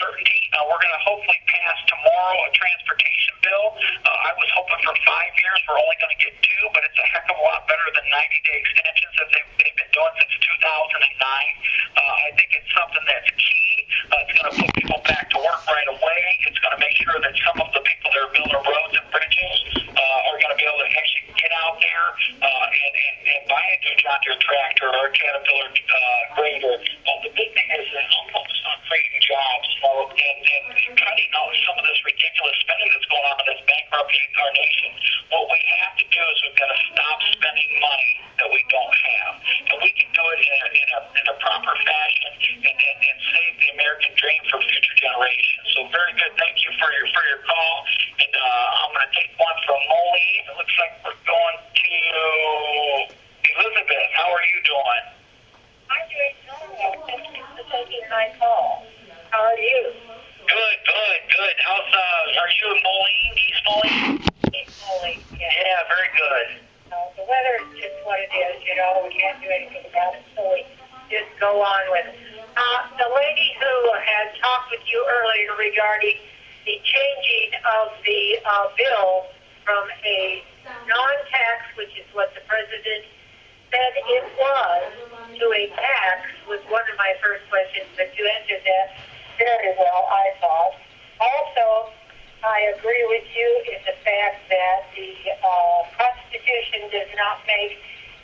certainty. We're going to hopefully pass tomorrow a transportation bill. I was hoping for 5 years. We're only going to get 2, but it's a heck of a lot better than 90-day extensions that they've been doing since 2009. I think it's something that's key. It's going to put people back to work right away. It's going to make sure that some of the people that are building roads and bridges are going to be able to actually get out there and buy a new John Deere tractor or a Caterpillar grader. The big thing is that I'm focused on creating jobs, and cutting out some of this ridiculous spending that's going on that's bankrupting our nation. What we have to do is we've got to stop spending money that we don't have, and we can do it in a proper fashion and save the American dream for future generations. So very good. Thank you for your call, and I'm going to take one from Molly. It looks like we're going to Elizabeth. How are you doing? I'm doing well. Thank you for taking my call. How are you? Good. Are you in Moline, East Moline? East Moline, yeah. Yeah, very good. The weather is just what it is, we can't do anything about it, so we just go on with it. The lady who had talked with you earlier regarding the changing of the bill from a non-tax, which is what the president said it was, to a tax was one of my first questions, but you answered that very well, I thought. Also, I agree with you in the fact that the Constitution does not make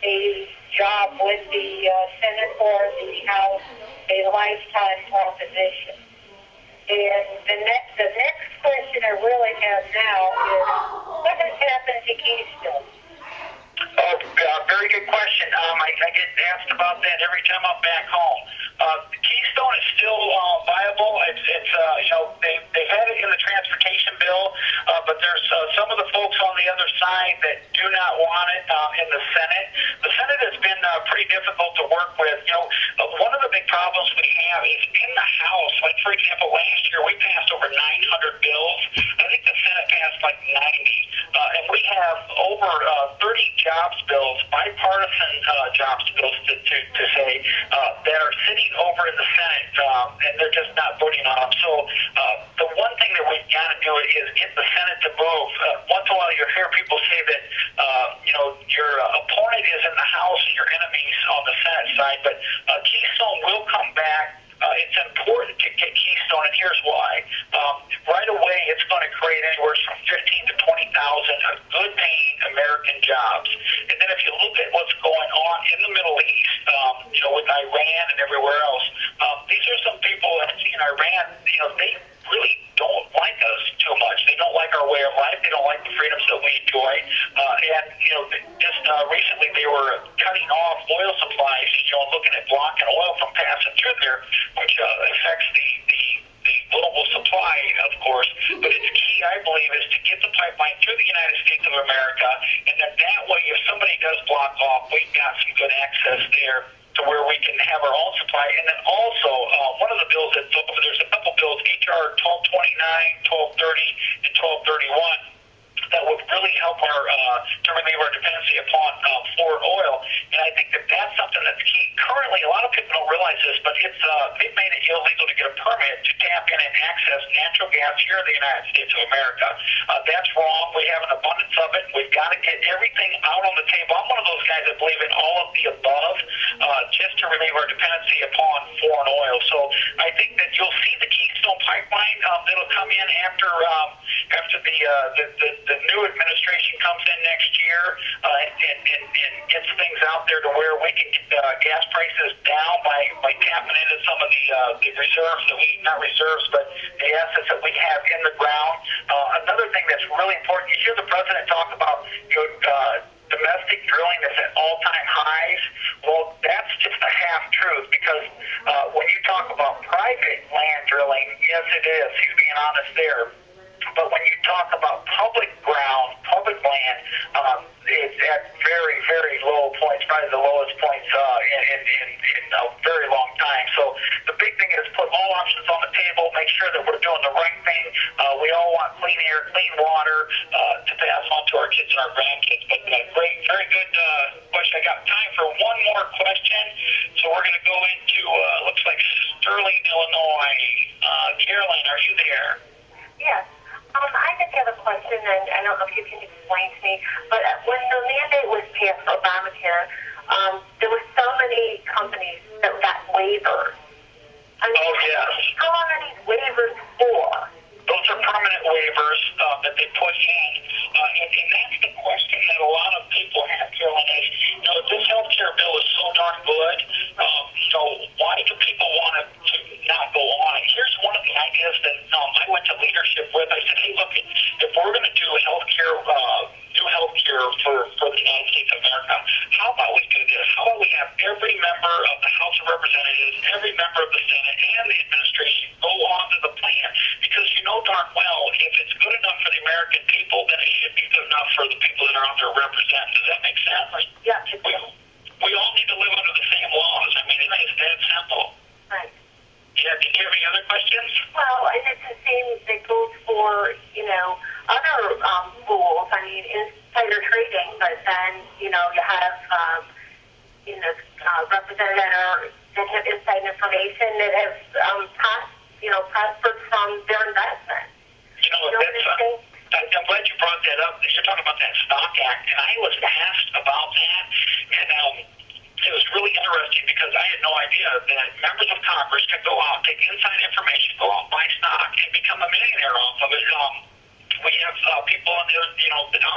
a job with the Senate or the House a lifetime proposition. And the next question I really have now is, what has happened to Keystone? Oh, very good question. I get asked about that every time I'm back home. Keystone is still viable. It's they've had it in the transportation bill, but there's some of the folks on the other side that do not want it in the Senate. The Senate has been pretty difficult to work with. One of the big problems we have is in the House. Like, for example, last year we passed over 900 bills. I think the Senate passed like 90, and we have over 30 jobs bills, bipartisan jobs bills to say, that are sitting over in the Senate, and they're just not voting on them. So the one thing that we've got to do is get the Senate to move. Once in a while you hear people say that your opponent is in the House and your enemy's on the Senate side, but Keystone will come back. It's important to get Keystone, and here's why. Right away, it's going to create anywhere from 15 to 20,000 good-paying American jobs. And then if you look at what's going on in the Middle East, with Iran and everywhere else, these are some people in Iran, they really don't like us too much. They don't like our way of life. They don't like the freedoms that we enjoy. Just recently they were cutting off oil supplies, looking at blocking oil from passing through there, which affects the global supply, of course. But it's key, I believe, is to get the pipeline through the United States of America, and then that way, if somebody does block off, we've got some good access there to where we can have our own supply. And then also, one of the bills that's over, there's a couple bills, HR 1229, 1230, and 1231, that would really help to relieve our dependency upon foreign oil. And I think that that's something that's key. Currently, a lot of people don't realize this, but they've made it illegal to get a permit to tap in and access natural gas here in the United States of America. That's wrong. We have an abundance of it. We've got to get everything out on the table. I'm one of those guys that believe in all of the above, just to relieve our dependency upon foreign oil. So I think that you'll see the Keystone pipeline that'll come in after the new administration comes in next year and gets things out there to where we can get gas prices down by tapping into some of the reserves that not reserves, but the assets that we have in the ground. Another thing that's really important, you hear the president talk about domestic drilling is at all-time highs. Well, that's just a half-truth, because when you talk about private land drilling, yes, it is. He's being honest there. But when you talk about public ground, public land, it's at very, very low points, probably the lowest points in a very long time. So the big thing is put all options on the table, make sure that we're doing the right thing. We all want clean air, clean water to pass on to our kids and our grandkids. But great, very good question. I got time for one more question. So we're going to go into, looks like Sterling, Illinois. Carolyn, are you there? Yes. I just have a question, and I don't know if you can explain to me, but when the mandate was passed for Obamacare, there were so many companies that got waivers. I mean, Yes. How long are these waivers for? Those are permanent waivers that they put in. And that's the question that a lot of people have, Carolyn, is, this health care bill is so darn good. Why do people want to not go on? And here's one of the ideas that I went to leadership with. I said, hey, look, if we're going to do health care for the United States of America, how about we do this? How about we have every member of the House of Representatives, every member of the Senate, and the administration go on to the plan? Because you know darn well, if it's good enough for the American people, then it should be good enough for the people that are out there representing. Does that make sense? Yeah. We all need to live under the same laws. I mean, it's that simple. Right. Yeah, do you have any other questions? Well, and it's the same that goes for, other rules. I mean, insider trading, but then, you have, representatives that have inside information that have, prospered from their investment. I'm glad you brought that up. You're talking about that Stock Act, and I was asked about that, and it was really interesting because I had no idea that members of Congress could go out, take inside information, go out, buy stock, and become a millionaire off of it. We have people on down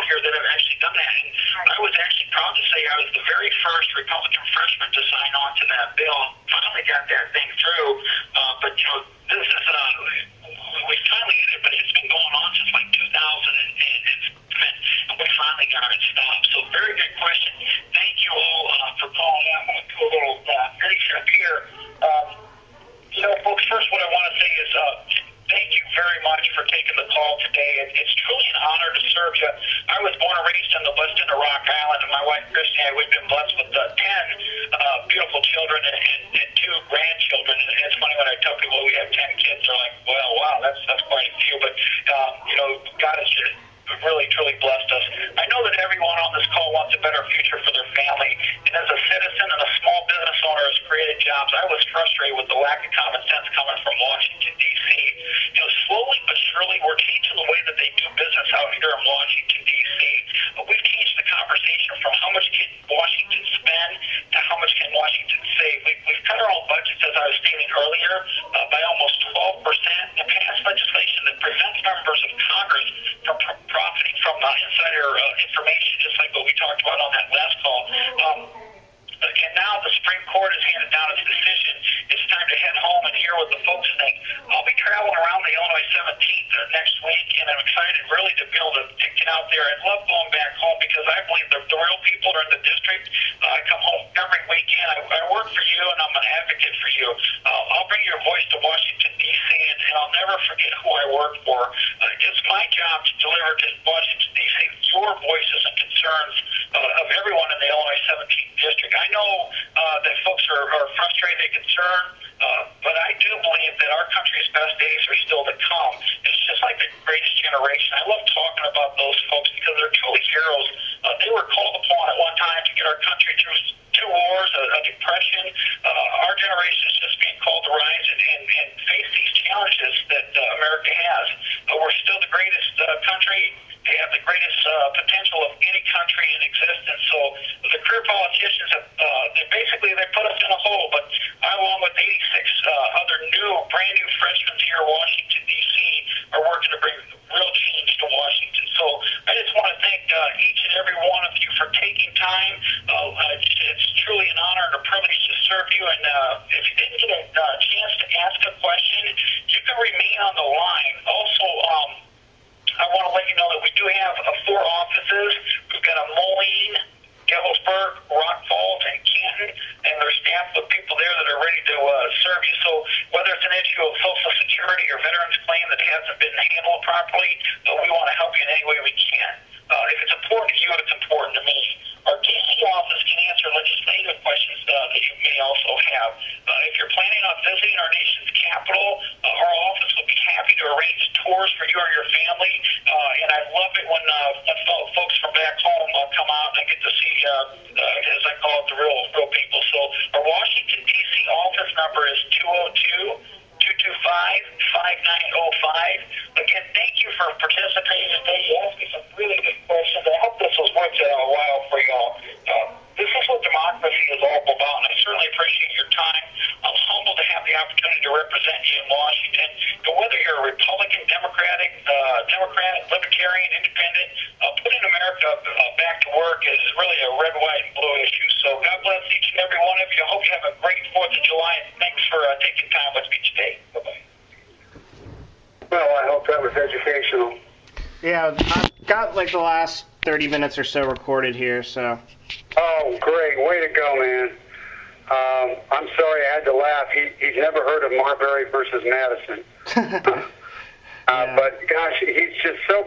here that have actually done that. And I was actually proud to say I was the very first Republican freshman to sign on to that bill. Finally got that thing through. But this is we finally did it, but it's been going on since like 2000, and we finally got it stopped. So very good question. Thank you all for calling in. I'm going to do a little finish up here. Folks, first what I want to say is thank you very much for taking the call today. It's truly an honor to serve you. I was born and raised in the west end of Rock Island, and my wife, Christy, and I, we've been blessed with 10 beautiful children and 2 grandchildren. And it's funny when I tell people we have 10 kids, they're like, well, wow, that's quite a few. But, God has just really, truly blessed us. I know that everyone on this call wants a better future for their family. And as a citizen and a small business owner who's created jobs, I was frustrated with the lack of common sense coming from Washington, D.C. Slowly but surely, we're changing the way that they do business out here in Washington, D.C. We've changed the conversation from how much can Washington spend to how much can Washington save. We've cut our own budgets, as I was stating earlier, by almost 12%, and passed legislation that prevents members of Congress from profiting from insider information, just like what we talked about on that last call. And now the Supreme Court has handed down its decision. It's time to head home and hear what the folks think. I'll be traveling around the Illinois 17th next week, and I'm excited really to be able to get out there. I love going back home because I believe the real people are in the district. I come home every weekend. I work for you, and I'm an advocate for you. I'll bring your voice to Washington, D.C., and I'll never forget who I work for. It's my job to deliver to Washington, D.C. your voices and concerns of everyone in the Illinois 17th district. I know that folks are frustrated and concerned, but I do believe that our country's best days are still to come. It's just like the greatest generation. I love talking about those folks because they're truly heroes. They were called upon at one time to get our country through 2 wars, a depression. Our generation is just being called to rise and face these challenges that America has. We're still the greatest country. They have the greatest potential of any country in existence. So the career politicians have they put us in a hole. But I, along with 86 other brand new freshmen here in Washington, D.C., are working to bring real change to Washington. So I just want to thank each and every one of you for taking time. It's truly an honor and a privilege to serve you. And if you didn't get a chance to ask a question, you can remain on the line. Also, I want to let you know that we do have 4 offices. We've got a Moline, Galesburg, Rock Falls, and Canton, and they're staffed with people there that are ready to serve you. So whether it's an issue of Social Security or veterans claim that hasn't been handled properly, we want to help you in any way we can. If it's important to you, it's important to me. Our D.C. office can answer legislative questions that you may also have. If you're planning on visiting our nation's capital, our office will be happy to arrange tours for you or your family. And I love it when folks from back home come out and I get to see, as I call it, the real people. So our Washington, D.C. office number is 202-225-5600. Again, thank you for participating today. You asked me some really good questions. I hope this was worth a while for y'all. This is what democracy is all about, and I certainly appreciate your time. I'm humbled to have the opportunity to represent you in Washington. And whether you're a Republican, Democrat, Libertarian, Independent, putting America back to work is really a red, white, and blue issue. So God bless each and every one of you. I hope you have a great 4th of July, and thanks for taking time with me today. Bye-bye. Well, I hope that was educational. Yeah, I've got like the last 30 minutes or so recorded here, so. Oh, great. Way to go, man. I'm sorry I had to laugh. He's never heard of Marbury versus Madison. Yeah. But, gosh, he's just so